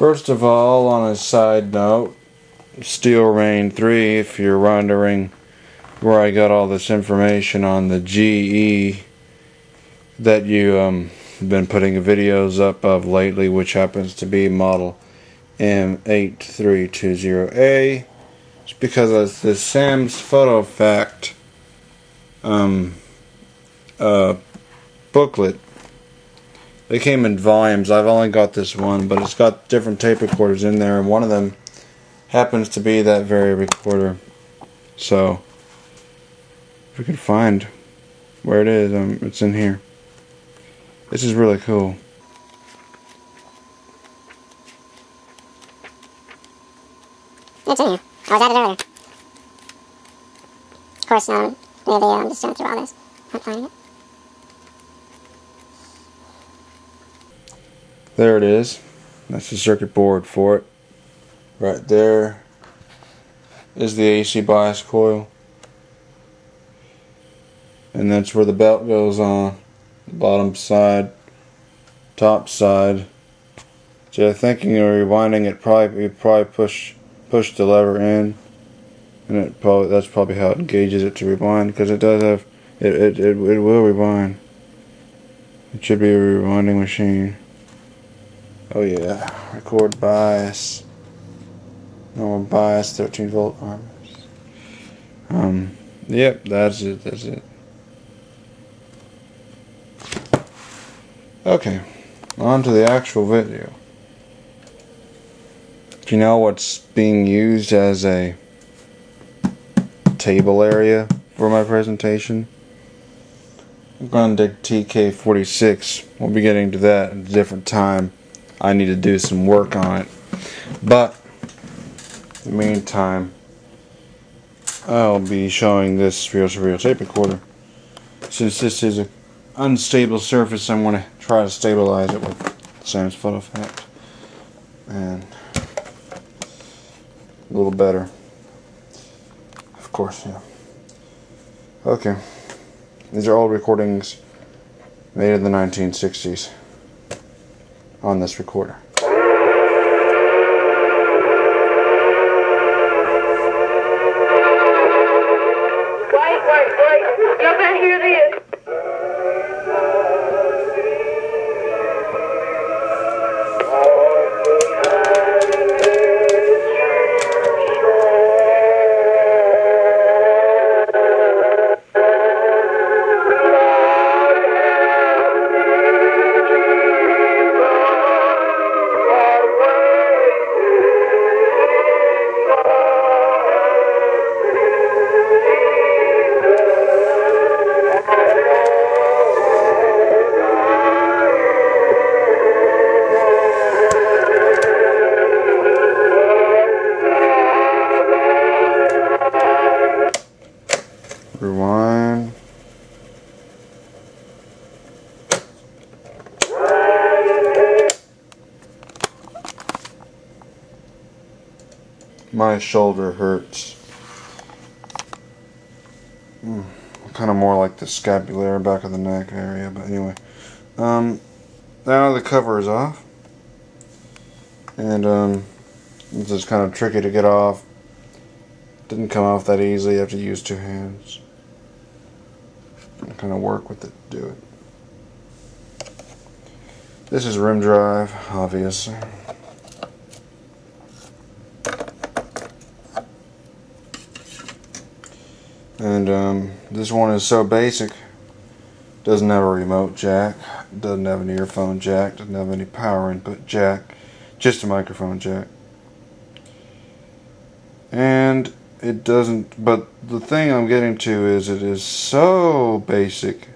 First of all, on a side note, Steel Rain 3, if you're wondering where I got all this information on the GE that you been putting videos up of lately, which happens to be model M8320A, it's because of the Sam's Photo Fact booklet. They came in volumes. I've only got this one, but it's got different tape recorders in there, and one of them happens to be that very recorder. So if we can find where it is, it's in here. This is really cool. It's in here. I was at it earlier. Of course, no video, I'm just going through all this. Not finding it. There it is. That's the circuit board for it. Right there is the AC bias coil. And that's where the belt goes on. The bottom side, top side. So you're thinking of rewinding it, you probably push the lever in, and that's probably how it engages it to rewind, because it does have it will rewind. It should be a rewinding machine. Oh yeah, record bias, normal bias, 13 volt arms. Yep, that's it. Okay, on to the actual video. Do you know what's being used as a table area for my presentation? I'm going to TK-46. We'll be getting to that at a different time. I need to do some work on it. But in the meantime, I'll be showing this reel-to-reel tape recorder. Since this is an unstable surface, I'm going to try to stabilize it with Sam's Photo Fact. And a little better. Of course, yeah. Okay. These are old recordings made in the 1960s on this recorder. Wait. Y'all better hear this. Rewind. My shoulder hurts. Kind of more like the scapular back of the neck area, but anyway. Now the cover is off. And it's just kind of tricky to get off. Didn't come off that easily. You have to use two hands. Kind of work with it to do it. This is rim drive, obviously. And this one is so basic. Doesn't have a remote jack. Doesn't have an earphone jack. Doesn't have any power input jack. Just a microphone jack. And it doesn't, but the thing I'm getting to is it is so basic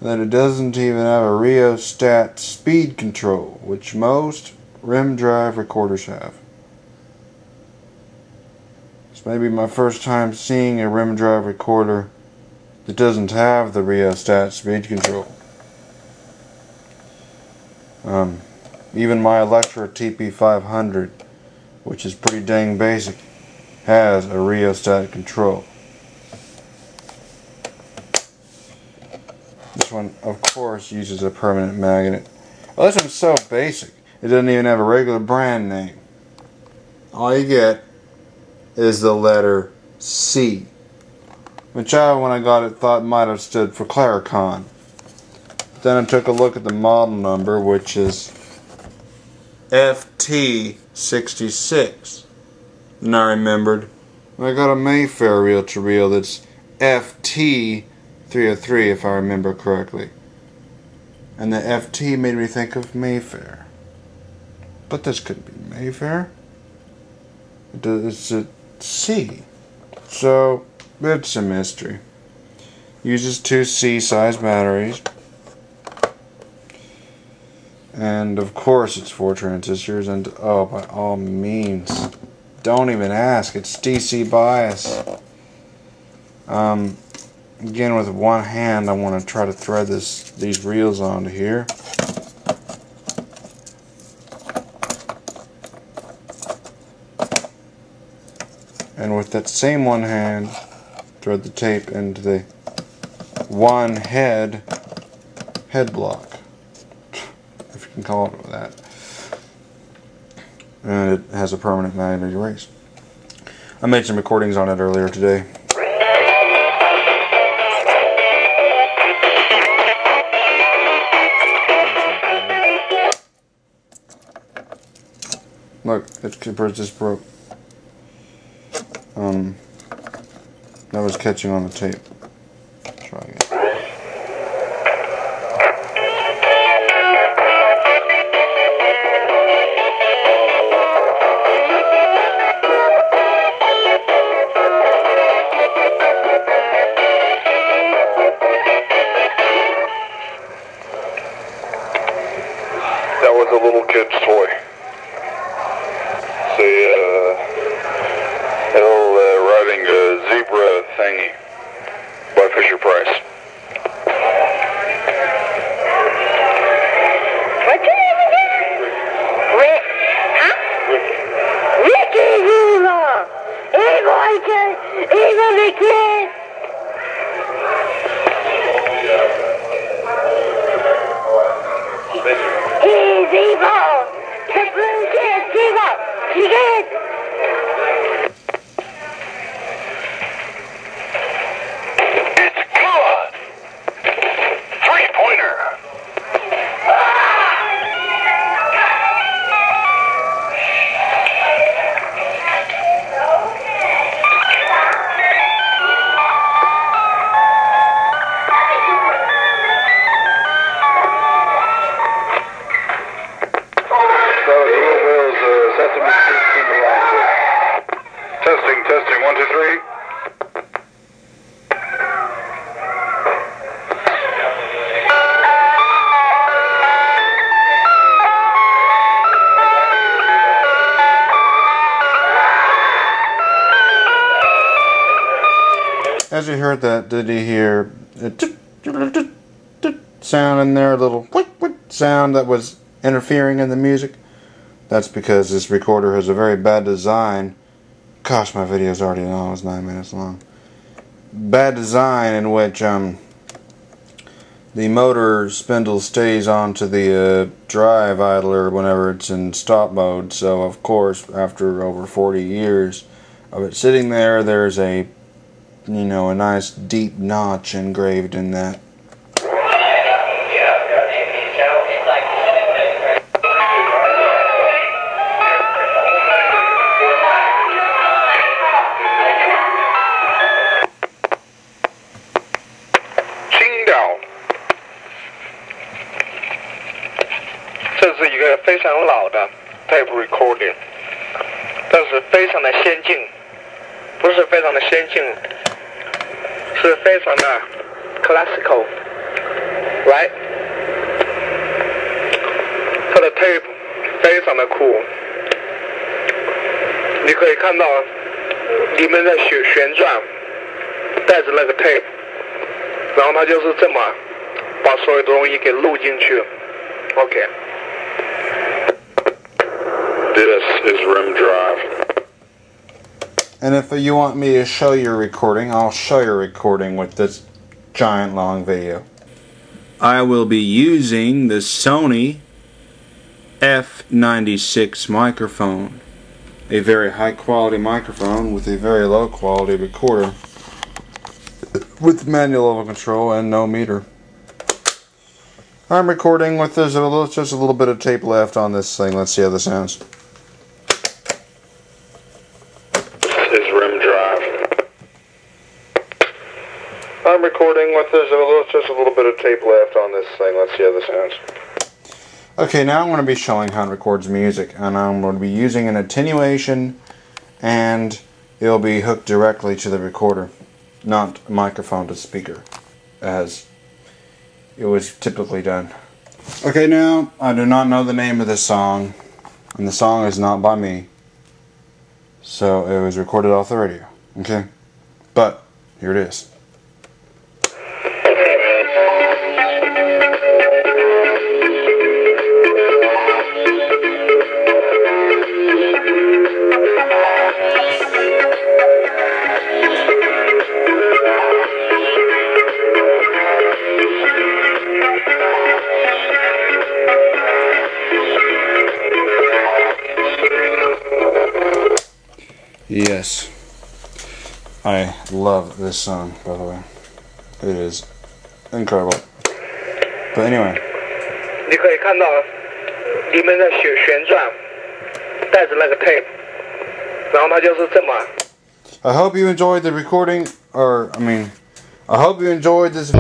that it doesn't even have a rheostat speed control, which most rim drive recorders have. It's maybe my first time seeing a rim drive recorder that doesn't have the rheostat speed control. Even my Electra TP500, which is pretty dang basic, has a rheostat control. This one, of course, uses a permanent magnet. Well, this one's so basic. It doesn't even have a regular brand name. All you get is the letter C, which when I got it, thought might have stood for Claricon. Then I took a look at the model number, which is FT-66. And I remembered, I got a Mayfair reel-to-reel that's FT-303, if I remember correctly. And the FT made me think of Mayfair. But this couldn't be Mayfair. It's a C. So, it's a mystery. Uses 2 C-size batteries. And of course it's 4 transistors, and oh, by all means, don't even ask, it's DC bias. Again, with one hand I want to try to thread these reels onto here. And with that same one hand, thread the tape into the one head block, if you can call it that. And it has a permanent magnet erase. I made some recordings on it earlier today. Look, it just broke. That was catching on the tape. Try again. That was a little kid's toy. Little riding a zebra thingy by Fisher Price. What's your name again? Rick. Huh? Ricky Zula. Evil the kid. He's evil. The blue kid's evil. She did. Testing, 1, 2, 3. As you heard that, did you hear a sound in there, a little sound that was interfering in the music? That's because this recorder has a very bad design. Gosh, my video's already almost 9 minutes long. Bad design in which the motor spindle stays onto the drive idler whenever it's in stop mode. So of course, after over 40 years of it sitting there, there's a a nice deep notch engraved in that. This is a 非常老的 tape recording， 但是非常的先进，不是非常的先进，是非常的 classical，right？ 它的 tape 非常的酷，你可以看到里面在旋转，带着那个 tape， 然后它就是这么把所有的东西给录进去 ，OK。 This is rim drive. And if you want me to show your recording, I'll show your recording with this giant long video. I will be using the Sony FT-66 microphone. A very high quality microphone with a very low quality recorder with manual level control and no meter. I'm recording with just a little bit of tape left on this thing. Let's see how this sounds. This is rim drive. I'm recording with just a little bit of tape left on this thing. Let's see how this sounds. Okay, now I'm going to be showing how it records music, and I'm going to be using an attenuation, and it'll be hooked directly to the recorder, not a microphone to speaker, as it was typically done. Okay, now I do not know the name of this song, and the song is not by me, so it was recorded off the radio. Okay, but here it is. Yes, I love this song, by the way. It is incredible. But anyway. 你可以看到里面在旋转，带着那个 tape， 然后它就是这么。I hope you enjoyed the recording, I hope you enjoyed this.